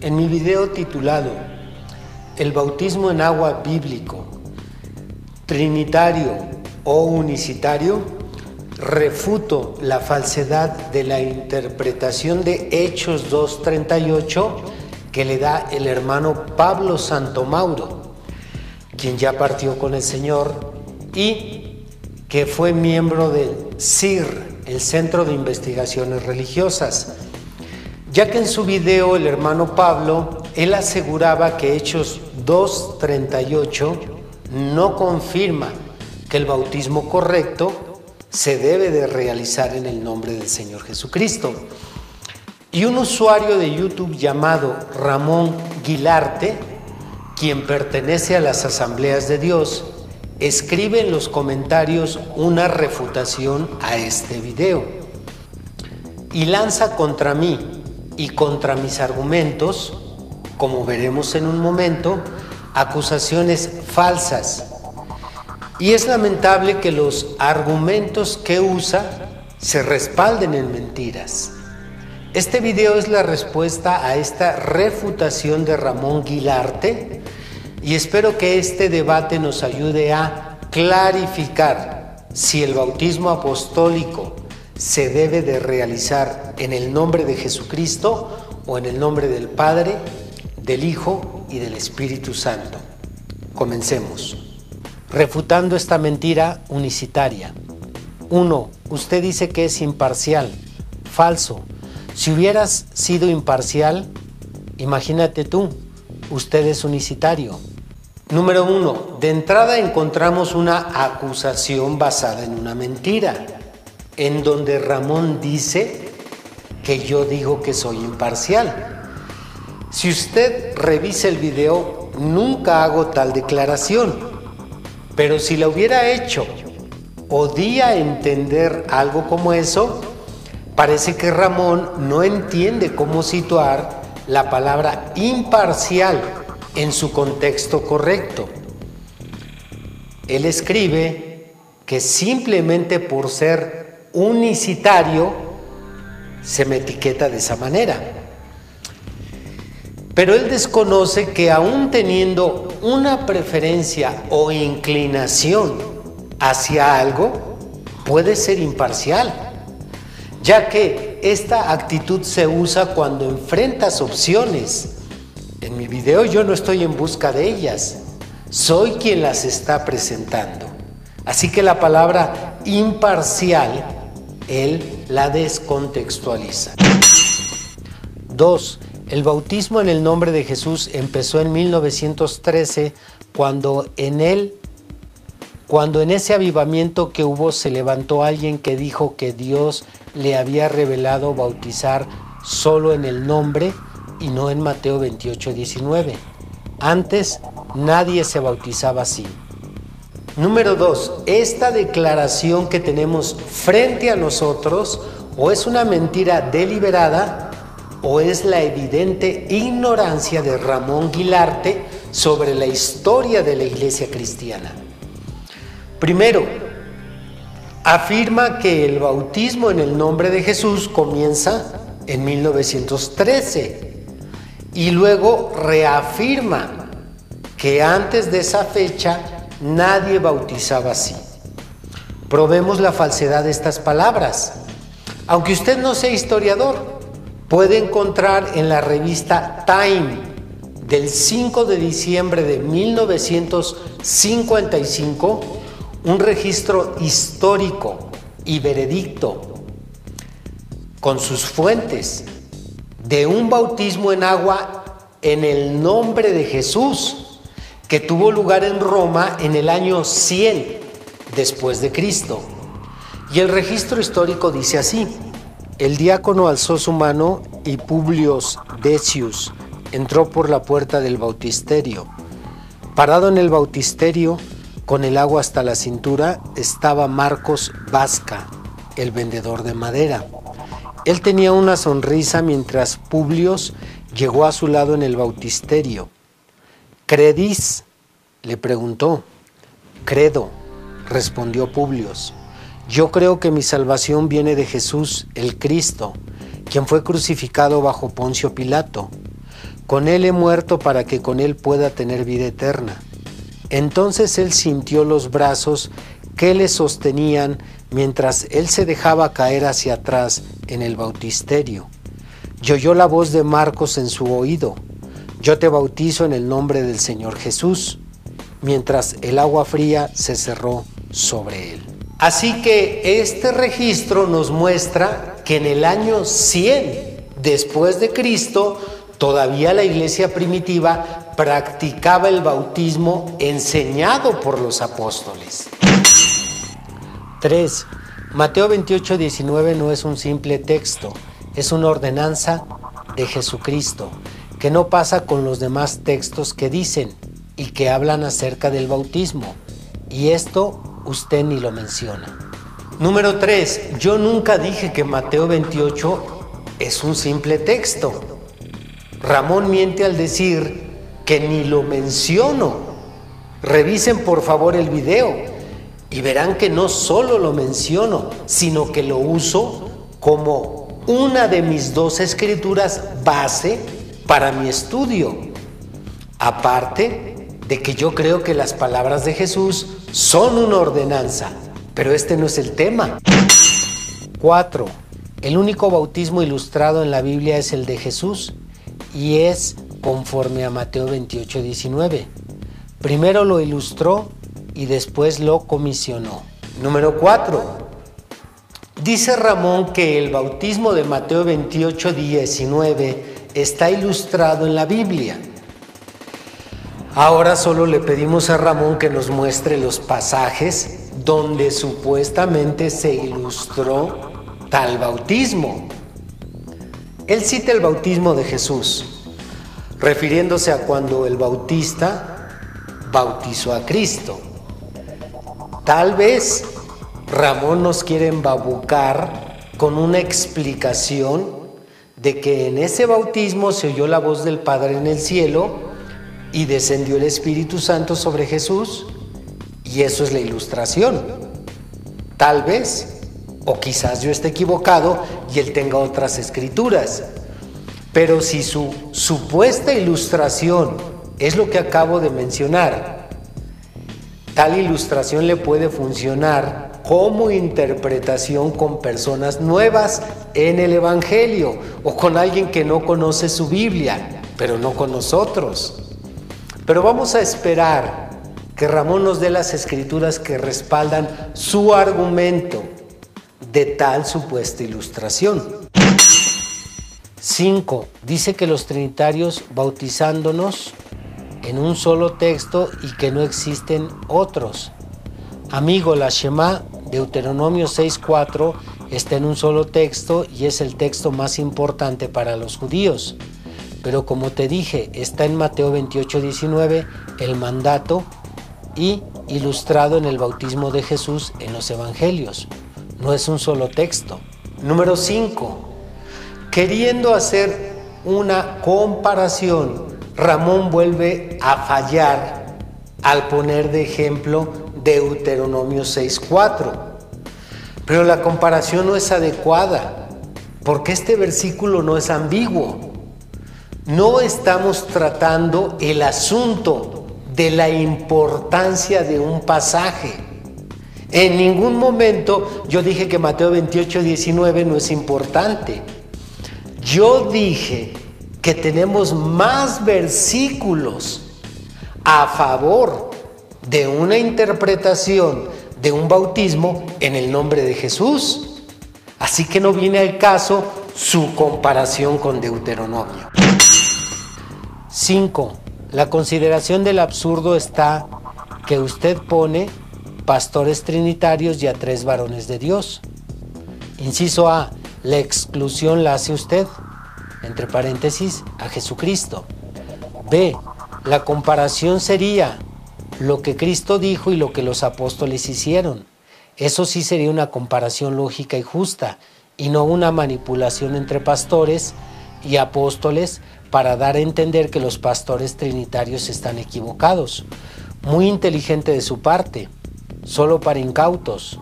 En mi video titulado El bautismo en agua bíblico, trinitario o unicitario, refuto la falsedad de la interpretación de Hechos 2:38 que le da el hermano Pablo Santomauro, quien ya partió con el Señor y que fue miembro del CIR, el Centro de Investigaciones Religiosas, ya que en su video el hermano Pablo, él aseguraba que Hechos 2:38 no confirma que el bautismo correcto se debe de realizar en el nombre del Señor Jesucristo. Y un usuario de YouTube llamado Ramón Guilarte, quien pertenece a las Asambleas de Dios, escribe en los comentarios una refutación a este video y lanza contra mí y contra mis argumentos, como veremos en un momento, acusaciones falsas. Y es lamentable que los argumentos que usa se respalden en mentiras. Este video es la respuesta a esta refutación de Ramón Guilarte y espero que este debate nos ayude a clarificar si el bautismo apostólico se debe de realizar en el nombre de Jesucristo o en el nombre del Padre, del Hijo y del Espíritu Santo. Comencemos. Refutando esta mentira unicitaria. 1. Usted dice que es imparcial. Falso. Si hubieras sido imparcial, imagínate tú, usted es unicitario. Número 1. De entrada encontramos una acusación basada en una mentira, en donde Ramón dice que yo digo que soy imparcial. Si usted revisa el video, nunca hago tal declaración, pero si la hubiera hecho o di a entender algo como eso, parece que Ramón no entiende cómo situar la palabra imparcial en su contexto correcto. Él escribe que simplemente por ser unicitario se me etiqueta de esa manera. Pero él desconoce que aún teniendo una preferencia o inclinación hacia algo, puede ser imparcial, ya que esta actitud se usa cuando enfrentas opciones. En mi video yo no estoy en busca de ellas, soy quien las está presentando. Así que la palabra imparcial, él la descontextualiza. 2. El bautismo en el nombre de Jesús empezó en 1913, cuando en ese avivamiento que hubo se levantó alguien que dijo que Dios le había revelado bautizar solo en el nombre y no en Mateo 28:19. Antes nadie se bautizaba así. Número 2, esta declaración que tenemos frente a nosotros o es una mentira deliberada o es la evidente ignorancia de Ramón Guilarte sobre la historia de la iglesia cristiana. Primero, afirma que el bautismo en el nombre de Jesús comienza en 1913 y luego reafirma que antes de esa fecha nadie bautizaba así. Probemos la falsedad de estas palabras. Aunque usted no sea historiador, puede encontrar en la revista Time del 5 de diciembre de 1955 un registro histórico y veredicto con sus fuentes de un bautismo en agua en el nombre de Jesús que tuvo lugar en Roma en el año 100 después de Cristo. Y el registro histórico dice así: el diácono alzó su mano y Publio Decius entró por la puerta del bautisterio. Parado en el bautisterio, con el agua hasta la cintura, estaba Marcos Vasca, el vendedor de madera. Él tenía una sonrisa mientras Publio llegó a su lado en el bautisterio. ¿Credis?, le preguntó. Credo, respondió Publio. Yo creo que mi salvación viene de Jesús, el Cristo, quien fue crucificado bajo Poncio Pilato. Con él he muerto para que con él pueda tener vida eterna. Entonces él sintió los brazos que le sostenían mientras él se dejaba caer hacia atrás en el bautisterio. Y oyó la voz de Marcos en su oído. Yo te bautizo en el nombre del Señor Jesús, mientras el agua fría se cerró sobre él. Así que este registro nos muestra que en el año 100 después de Cristo, todavía la iglesia primitiva practicaba el bautismo enseñado por los apóstoles. 3. Mateo 28:19 no es un simple texto, es una ordenanza de Jesucristo, que no pasa con los demás textos que dicen y que hablan acerca del bautismo. Y esto usted ni lo menciona. Número 3. Yo nunca dije que Mateo 28 es un simple texto. Ramón miente al decir que ni lo menciono. Revisen por favor el video y verán que no solo lo menciono, sino que lo uso como una de mis 2 escrituras base para mi estudio. Aparte de que yo creo que las palabras de Jesús son una ordenanza, pero este no es el tema. 4. El único bautismo ilustrado en la Biblia es el de Jesús y es conforme a Mateo 28:19. Primero lo ilustró y después lo comisionó. Número 4. Dice Ramón que el bautismo de Mateo 28:19 está ilustrado en la Biblia. Ahora solo le pedimos a Ramón que nos muestre los pasajes donde supuestamente se ilustró tal bautismo. Él cita el bautismo de Jesús, refiriéndose a cuando el bautista bautizó a Cristo. Tal vez Ramón nos quiere embabucar con una explicación de que en ese bautismo se oyó la voz del Padre en el cielo y descendió el Espíritu Santo sobre Jesús, y eso es la ilustración. Tal vez, o quizás yo esté equivocado y él tenga otras escrituras, pero si su supuesta ilustración es lo que acabo de mencionar, tal ilustración le puede funcionar como interpretación con personas nuevas en el Evangelio o con alguien que no conoce su Biblia, pero no con nosotros. Pero vamos a esperar que Ramón nos dé las escrituras que respaldan su argumento de tal supuesta ilustración. 5. Dice que los trinitarios bautizándonos en un solo texto y que no existen otros. Amigo, la Shema, Deuteronomio 6:4, está en un solo texto y es el texto más importante para los judíos. Pero como te dije, está en Mateo 28:19, el mandato, y ilustrado en el bautismo de Jesús en los evangelios. No es un solo texto. Número 5. Queriendo hacer una comparación, Ramón vuelve a fallar al poner de ejemplo Deuteronomio 6:4. Pero la comparación no es adecuada, porque este versículo no es ambiguo. No estamos tratando el asunto de la importancia de un pasaje. En ningún momento yo dije que Mateo 28:19 no es importante. Yo dije que tenemos más versículos a favor de una interpretación de un bautismo en el nombre de Jesús. Así que no viene al caso su comparación con Deuteronomio. 5. La consideración del absurdo está que usted pone pastores trinitarios y a 3 varones de Dios. Inciso A. La exclusión la hace usted, entre paréntesis, a Jesucristo. B. La comparación sería lo que Cristo dijo y lo que los apóstoles hicieron. Eso sí sería una comparación lógica y justa, y no una manipulación entre pastores y apóstoles para dar a entender que los pastores trinitarios están equivocados. Muy inteligente de su parte, solo para incautos.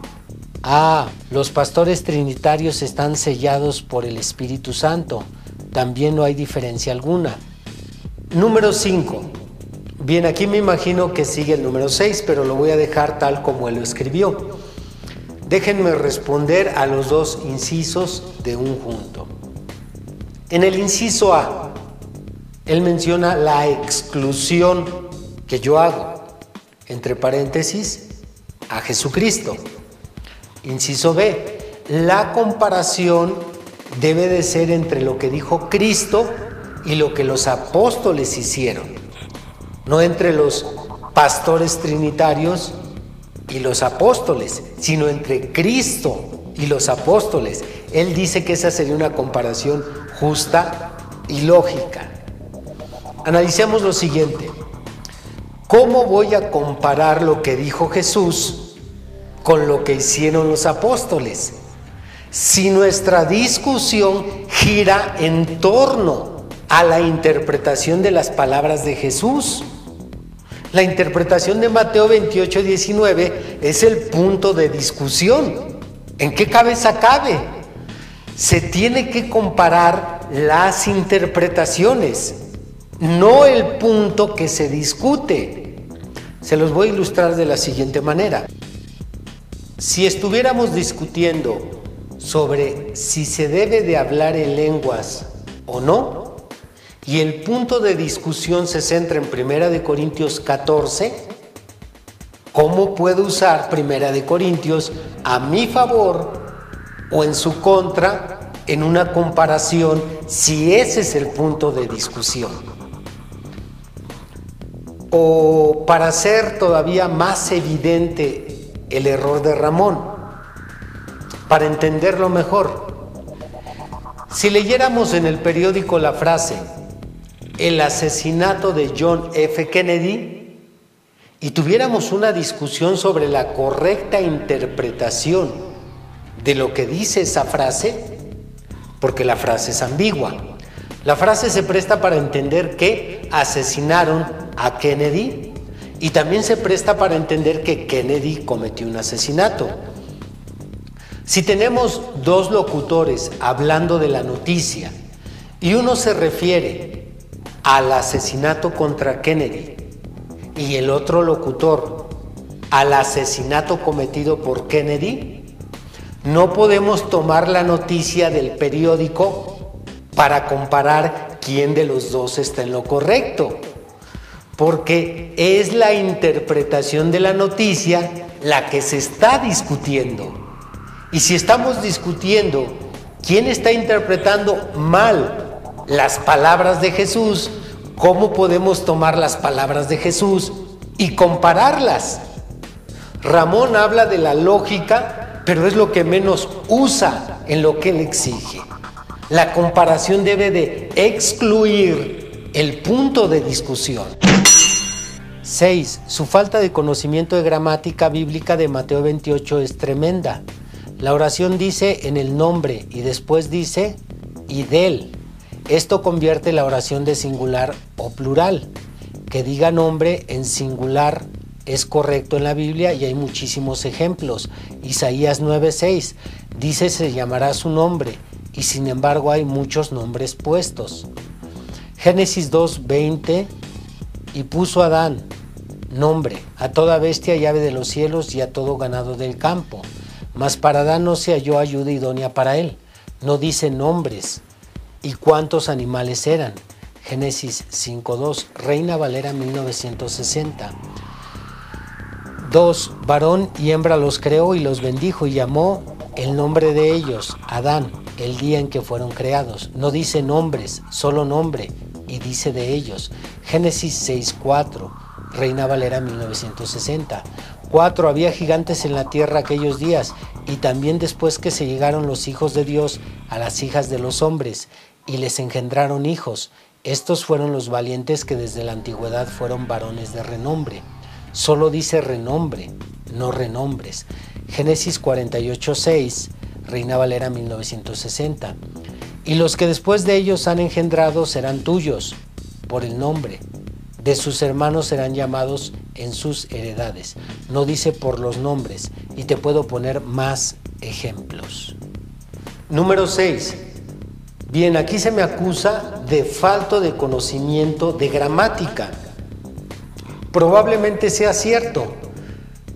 Los pastores trinitarios están sellados por el Espíritu Santo. También no hay diferencia alguna. Número 5. Bien, aquí me imagino que sigue el número 6, pero lo voy a dejar tal como él lo escribió. Déjenme responder a los dos incisos de un junto. En el inciso A, él menciona la exclusión que yo hago, entre paréntesis, a Jesucristo. Inciso B, la comparación debe de ser entre lo que dijo Cristo y lo que los apóstoles hicieron, no entre los pastores trinitarios y los apóstoles, sino entre Cristo y los apóstoles. Él dice que esa sería una comparación justa y lógica. Analicemos lo siguiente. ¿Cómo voy a comparar lo que dijo Jesús con lo que hicieron los apóstoles? Si nuestra discusión gira en torno a la interpretación de las palabras de Jesús. La interpretación de Mateo 28:19 es el punto de discusión. ¿En qué cabeza cabe? Se tiene que comparar las interpretaciones, no el punto que se discute. Se los voy a ilustrar de la siguiente manera. Si estuviéramos discutiendo sobre si se debe de hablar en lenguas o no, y el punto de discusión se centra en 1 Corintios 14, ¿cómo puedo usar 1 Corintios a mi favor o en su contra en una comparación si ese es el punto de discusión? O para hacer todavía más evidente el error de Ramón, para entenderlo mejor, si leyéramos en el periódico la frase el asesinato de John F. Kennedy y tuviéramos una discusión sobre la correcta interpretación de lo que dice esa frase, porque la frase es ambigua. La frase se presta para entender que asesinaron a Kennedy y también se presta para entender que Kennedy cometió un asesinato. Si tenemos dos locutores hablando de la noticia y uno se refiere al asesinato contra Kennedy y el otro locutor al asesinato cometido por Kennedy, no podemos tomar la noticia del periódico para comparar quién de los dos está en lo correcto, porque es la interpretación de la noticia la que se está discutiendo. Y si estamos discutiendo quién está interpretando mal las palabras de Jesús, ¿cómo podemos tomar las palabras de Jesús y compararlas? Ramón habla de la lógica, pero es lo que menos usa en lo que él exige. La comparación debe de excluir el punto de discusión. 6. Su falta de conocimiento de gramática bíblica de Mateo 28 es tremenda. La oración dice en el nombre y después dice y del. Esto convierte la oración de singular o plural. Que diga nombre en singular es correcto en la Biblia y hay muchísimos ejemplos. Isaías 9:6 dice se llamará su nombre y sin embargo hay muchos nombres puestos. Génesis 2:20 y puso a Adán nombre a toda bestia y ave de los cielos y a todo ganado del campo. Mas para Adán no se halló ayuda idónea para él. No dice nombres. ¿Y cuántos animales eran? Génesis 5:2, Reina Valera 1960. 2. Varón y hembra los creó y los bendijo y llamó el nombre de ellos, Adán, el día en que fueron creados. No dice nombres, solo nombre, y dice de ellos. Génesis 6:4, Reina Valera 1960. 4. Había gigantes en la tierra aquellos días, y también después que se llegaron los hijos de Dios a las hijas de los hombres, y les engendraron hijos. Estos fueron los valientes que desde la antigüedad fueron varones de renombre. Solo dice renombre, no renombres. Génesis 48:6, Reina Valera 1960. Y los que después de ellos han engendrado serán tuyos, por el nombre. De sus hermanos serán llamados en sus heredades. No dice por los nombres, y te puedo poner más ejemplos. Número 6. Bien, aquí se me acusa de falta de conocimiento de gramática. Probablemente sea cierto,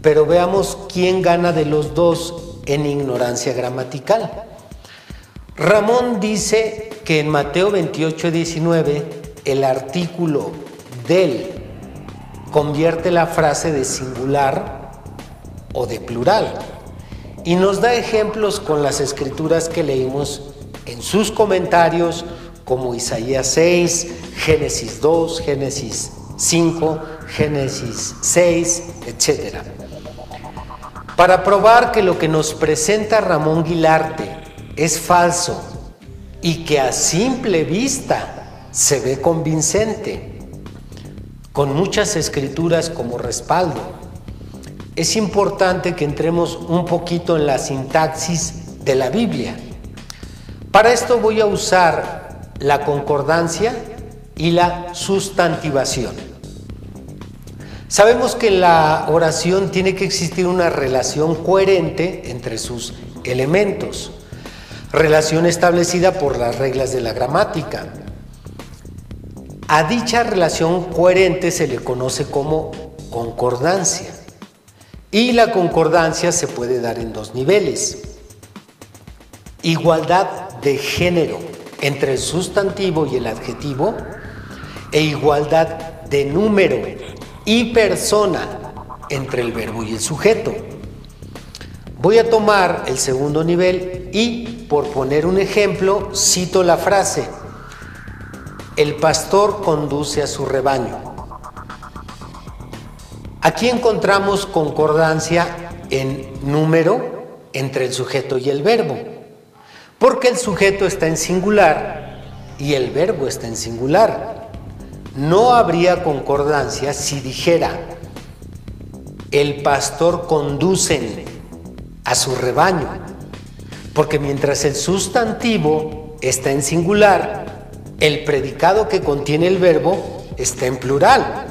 pero veamos quién gana de los dos en ignorancia gramatical. Ramón dice que en Mateo 28:19 el artículo del convierte la frase de singular o de plural y nos da ejemplos con las escrituras que leímos en sus comentarios, como Isaías 6, Génesis 2, Génesis 5, Génesis 6, etc. Para probar que lo que nos presenta Ramón Guilarte es falso y que a simple vista se ve convincente, con muchas escrituras como respaldo, es importante que entremos un poquito en la sintaxis de la Biblia. Para esto voy a usar la concordancia y la sustantivación. Sabemos que en la oración tiene que existir una relación coherente entre sus elementos, relación establecida por las reglas de la gramática. A dicha relación coherente se le conoce como concordancia, y la concordancia se puede dar en dos niveles: igualdad de género entre el sustantivo y el adjetivo, e igualdad de número y persona entre el verbo y el sujeto. Voy a tomar el segundo nivel y, por poner un ejemplo, cito la frase: el pastor conduce a su rebaño. Aquí encontramos concordancia en número entre el sujeto y el verbo, porque el sujeto está en singular y el verbo está en singular. No habría concordancia si dijera: el pastor conducen a su rebaño, porque mientras el sustantivo está en singular, el predicado que contiene el verbo está en plural.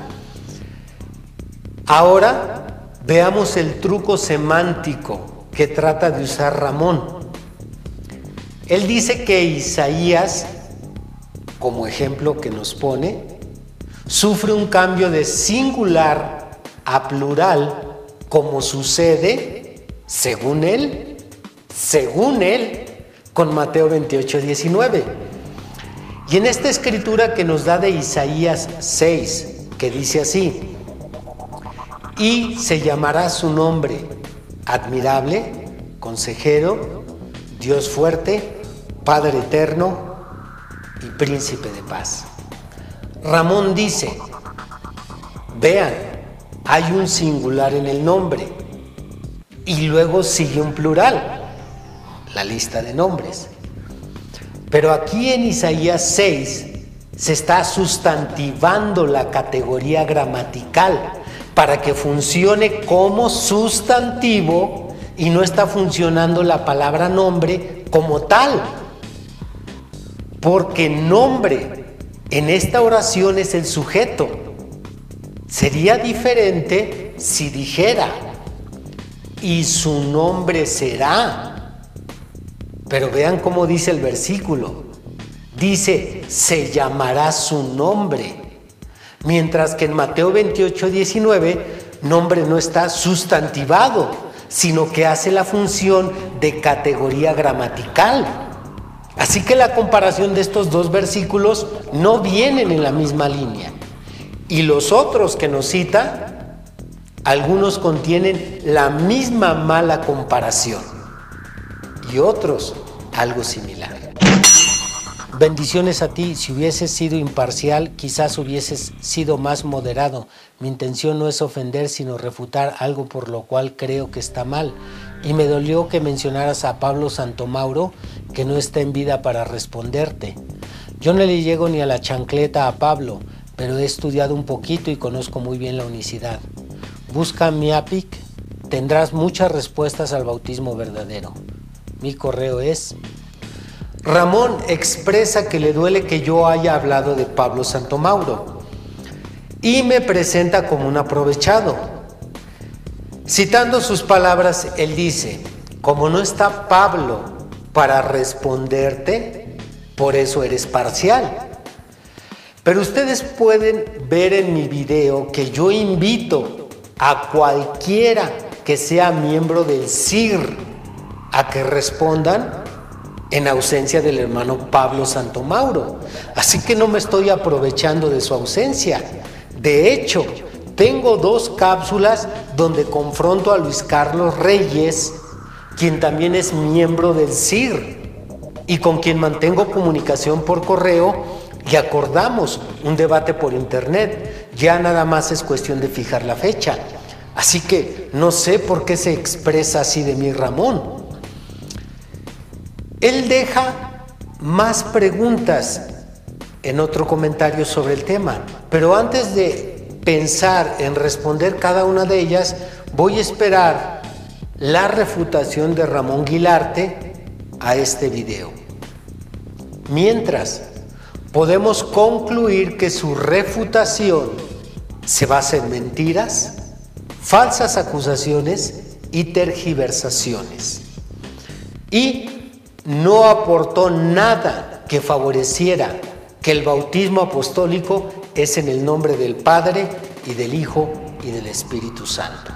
Ahora veamos el truco semántico que trata de usar Ramón. Él dice que Isaías, como ejemplo que nos pone, sufre un cambio de singular a plural, como sucede, según él, con Mateo 28:19. Y en esta escritura que nos da de Isaías 6, que dice así: y se llamará su nombre admirable, consejero, Dios fuerte, Padre eterno y príncipe de paz. Ramón dice: vean, hay un singular en el nombre y luego sigue un plural, la lista de nombres. Pero aquí en Isaías 6 se está sustantivando la categoría gramatical para que funcione como sustantivo y no está funcionando la palabra nombre como tal. Porque nombre en esta oración es el sujeto. Sería diferente si dijera: y su nombre será. Pero vean cómo dice el versículo. Dice: se llamará su nombre. Mientras que en Mateo 28:19, nombre no está sustantivado, sino que hace la función de categoría gramatical. Así que la comparación de estos dos versículos no vienen en la misma línea. Y los otros que nos cita, algunos contienen la misma mala comparación y otros algo similar. Bendiciones a ti. Si hubieses sido imparcial, quizás hubieses sido más moderado. Mi intención no es ofender, sino refutar algo por lo cual creo que está mal. Y me dolió que mencionaras a Pablo Santomauro, que no está en vida para responderte. Yo no le llego ni a la chancleta a Pablo, pero he estudiado un poquito y conozco muy bien la unicidad. Busca Miapic, tendrás muchas respuestas al bautismo verdadero. Mi correo es: Ramón expresa que le duele que yo haya hablado de Pablo Santomauro y me presenta como un aprovechado. Citando sus palabras, él dice: como no está Pablo para responderte, por eso eres parcial. Pero ustedes pueden ver en mi video que yo invito a cualquiera que sea miembro del CIR a que respondan en ausencia del hermano Pablo Santomauro. Así que no me estoy aprovechando de su ausencia. De hecho, tengo 2 cápsulas donde confronto a Luis Carlos Reyes, quien también es miembro del CIR y con quien mantengo comunicación por correo, y acordamos un debate por internet. Ya nada más es cuestión de fijar la fecha. Así que no sé por qué se expresa así de mí Ramón. Él deja más preguntas en otro comentario sobre el tema, pero antes de pensar en responder cada una de ellas, voy a esperar la refutación de Ramón Guilarte a este video. Mientras, podemos concluir que su refutación se basa en mentiras, falsas acusaciones y tergiversaciones, y no aportó nada que favoreciera que el bautismo apostólico es en el nombre del Padre y del Hijo y del Espíritu Santo.